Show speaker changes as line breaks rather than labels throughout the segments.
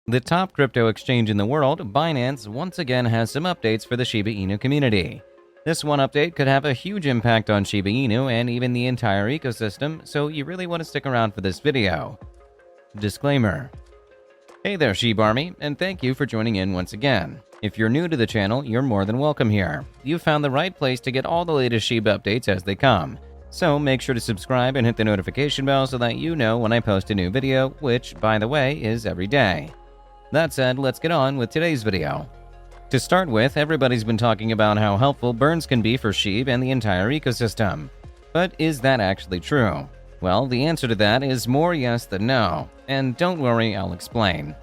The top crypto exchange in the world, Binance, once again has some updates for the Shiba Inu community. This one update could have a huge impact on Shiba Inu and even the entire ecosystem, so you really want to stick around for this video. Disclaimer. Hey there, Shib Army, and thank you for joining in once again. If you're new to the channel, you're more than welcome here. You've found the right place to get all the latest Shib updates as they come. So make sure to subscribe and hit the notification bell so that you know when I post a new video, which, by the way, is every day. That said, let's get on with today's video. To start with, everybody's been talking about how helpful burns can be for Shib and the entire ecosystem. But is that actually true? Well, the answer to that is more yes than no, and don't worry, I'll explain.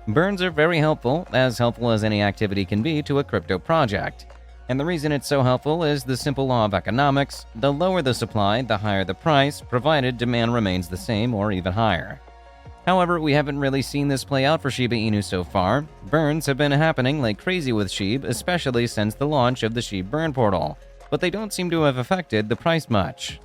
Burns are very helpful as any activity can be to a crypto project. And the reason it's so helpful is the simple law of economics: the lower the supply, the higher the price, provided demand remains the same or even higher. However, we haven't really seen this play out for Shiba Inu so far. Burns have been happening like crazy with Shib, especially since the launch of the Shib burn portal, but they don't seem to have affected the price much.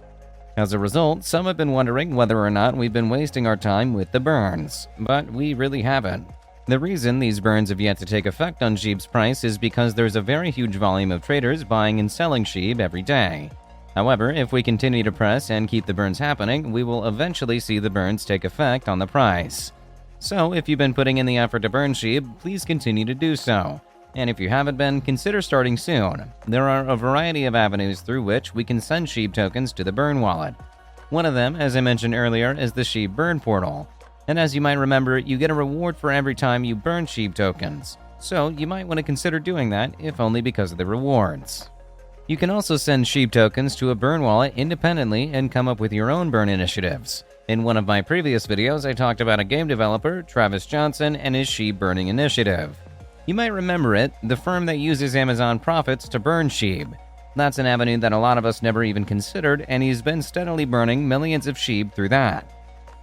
As a result, some have been wondering whether or not we've been wasting our time with the burns, but we really haven't. The reason these burns have yet to take effect on Shib's price is because there's a very huge volume of traders buying and selling Shib every day. However, if we continue to press and keep the burns happening, we will eventually see the burns take effect on the price. So if you've been putting in the effort to burn Shib, please continue to do so. And if you haven't been, consider starting soon. There are a variety of avenues through which we can send Shib tokens to the burn wallet. One of them, as I mentioned earlier, is the Shib burn portal. And as you might remember, you get a reward for every time you burn Shib tokens. So you might want to consider doing that, if only because of the rewards. You can also send Shib tokens to a burn wallet independently and come up with your own burn initiatives. In one of my previous videos, I talked about a game developer, Travis Johnson, and his Shib burning initiative. You might remember it, the firm that uses Amazon profits to burn Shib. That's an avenue that a lot of us never even considered, and he's been steadily burning millions of Shib through that.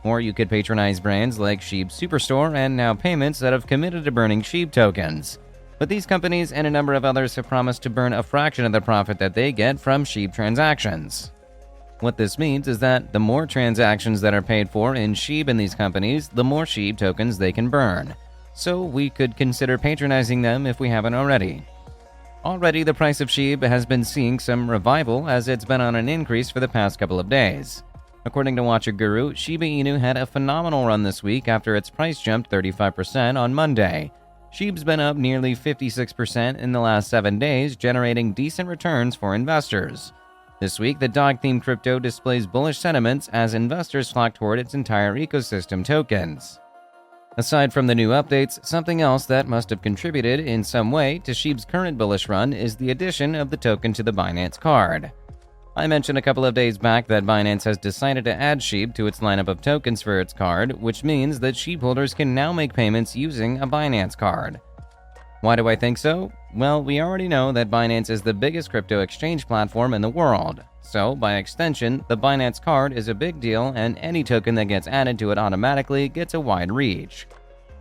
Or you could patronize brands like Shib Superstore and Now Payments that have committed to burning Shib tokens. But these companies and a number of others have promised to burn a fraction of the profit that they get from Shib transactions. What this means is that the more transactions that are paid for in Shib in these companies, the more Shib tokens they can burn. So we could consider patronizing them if we haven't already. Already, the price of Shib has been seeing some revival as it's been on an increase for the past couple of days. According to Watcher Guru, Shiba Inu had a phenomenal run this week after its price jumped 35% on Monday. Shib's been up nearly 56% in the last 7 days, generating decent returns for investors. This week, the dog-themed crypto displays bullish sentiments as investors flock toward its entire ecosystem tokens. Aside from the new updates, something else that must have contributed in some way to Shib's current bullish run is the addition of the token to the Binance Card. I mentioned a couple of days back that Binance has decided to add Shib to its lineup of tokens for its card, which means that Shib holders can now make payments using a Binance Card. Why do I think so? Well, we already know that Binance is the biggest crypto exchange platform in the world. So, by extension, the Binance Card is a big deal, and any token that gets added to it automatically gets a wide reach.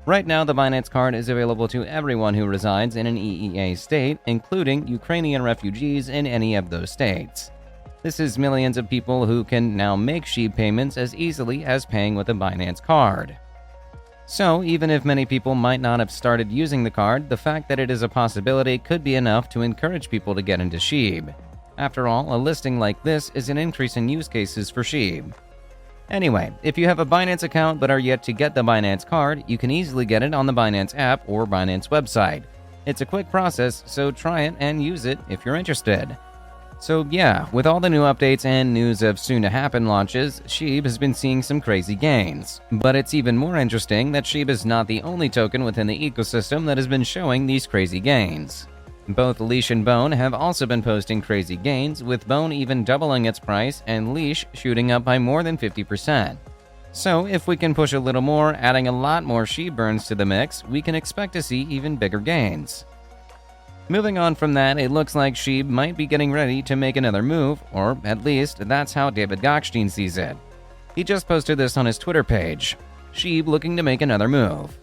Right now, the Binance Card is available to everyone who resides in an EEA state, including Ukrainian refugees in any of those states. This is millions of people who can now make Shib payments as easily as paying with a Binance Card. So, even if many people might not have started using the card, the fact that it is a possibility could be enough to encourage people to get into Shib. After all, a listing like this is an increase in use cases for Shib. Anyway, if you have a Binance account but are yet to get the Binance Card, you can easily get it on the Binance app or Binance website. It's a quick process, so try it and use it if you're interested. So yeah, with all the new updates and news of soon-to-happen launches, Shib has been seeing some crazy gains. But it's even more interesting that Shib is not the only token within the ecosystem that has been showing these crazy gains. Both Leash and Bone have also been posting crazy gains, with Bone even doubling its price and Leash shooting up by more than 50%. So if we can push a little more, adding a lot more Shib burns to the mix, we can expect to see even bigger gains. Moving on from that, it looks like Shib might be getting ready to make another move, or at least that's how David Gokhshtein sees it. He just posted this on his Twitter page. Shib looking to make another move.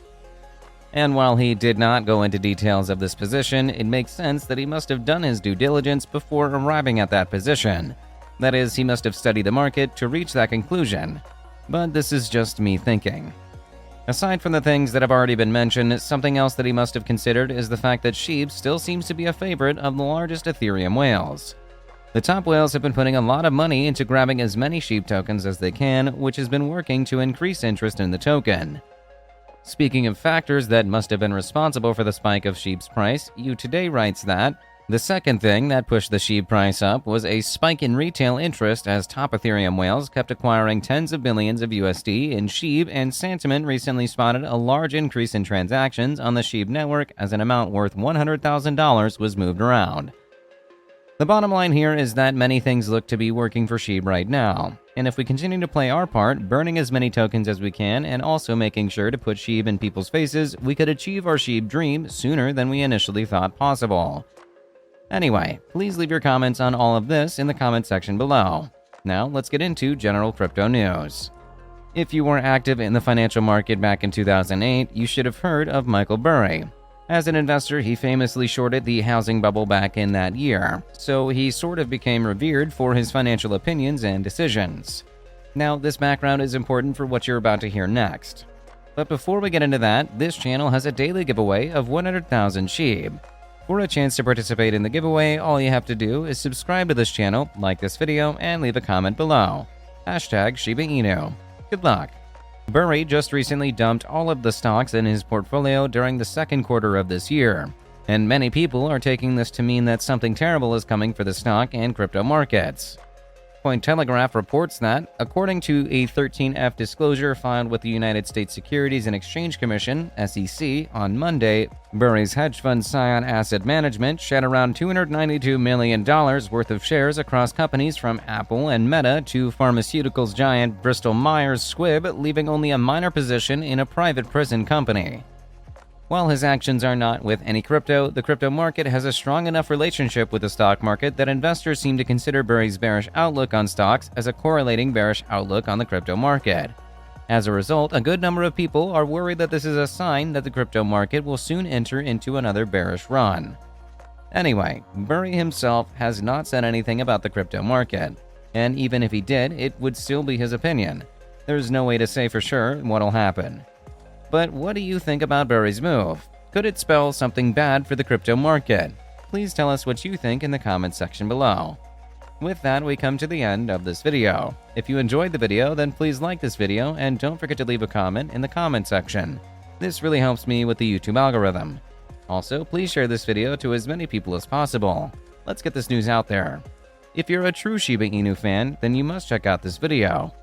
And while he did not go into details of this position, it makes sense that he must have done his due diligence before arriving at that position. That is, he must have studied the market to reach that conclusion. But this is just me thinking. Aside from the things that have already been mentioned, something else that he must have considered is the fact that Shib still seems to be a favorite of the largest Ethereum whales. The top whales have been putting a lot of money into grabbing as many Shib tokens as they can, which has been working to increase interest in the token. Speaking of factors that must have been responsible for the spike of Shib's price, You Today writes that the second thing that pushed the Shib price up was a spike in retail interest as top Ethereum whales kept acquiring tens of billions of USD in Shib, and Sentiment recently spotted a large increase in transactions on the Shib network as an amount worth $100,000 was moved around. The bottom line here is that many things look to be working for Shib right now, and if we continue to play our part, burning as many tokens as we can and also making sure to put Shib in people's faces, we could achieve our Shib dream sooner than we initially thought possible. Anyway, please leave your comments on all of this in the comment section below. Now, let's get into general crypto news. If you were active in the financial market back in 2008, you should have heard of Michael Burry. As an investor, he famously shorted the housing bubble back in that year, so he sort of became revered for his financial opinions and decisions. Now, this background is important for what you're about to hear next. But before we get into that, this channel has a daily giveaway of 100,000 Shib. For a chance to participate in the giveaway, all you have to do is subscribe to this channel, like this video, and leave a comment below. #ShibaInu. Good luck. Burry just recently dumped all of the stocks in his portfolio during the second quarter of this year, and many people are taking this to mean that something terrible is coming for the stock and crypto markets. Cointelegraph reports that, according to a 13F disclosure filed with the United States Securities and Exchange Commission (SEC) on Monday, Burry's hedge fund Scion Asset Management shed around $292 million worth of shares across companies from Apple and Meta to pharmaceuticals giant Bristol Myers Squibb, leaving only a minor position in a private prison company. While his actions are not with any crypto, the crypto market has a strong enough relationship with the stock market that investors seem to consider Burry's bearish outlook on stocks as a correlating bearish outlook on the crypto market. As a result, a good number of people are worried that this is a sign that the crypto market will soon enter into another bearish run. Anyway, Burry himself has not said anything about the crypto market, and even if he did, it would still be his opinion. There's no way to say for sure what'll happen. But what do you think about Burry's move? Could it spell something bad for the crypto market? Please tell us what you think in the comments section below. With that, we come to the end of this video. If you enjoyed the video, then please like this video and don't forget to leave a comment in the comment section. This really helps me with the YouTube algorithm. Also, please share this video to as many people as possible. Let's get this news out there. If you're a true Shiba Inu fan, then you must check out this video.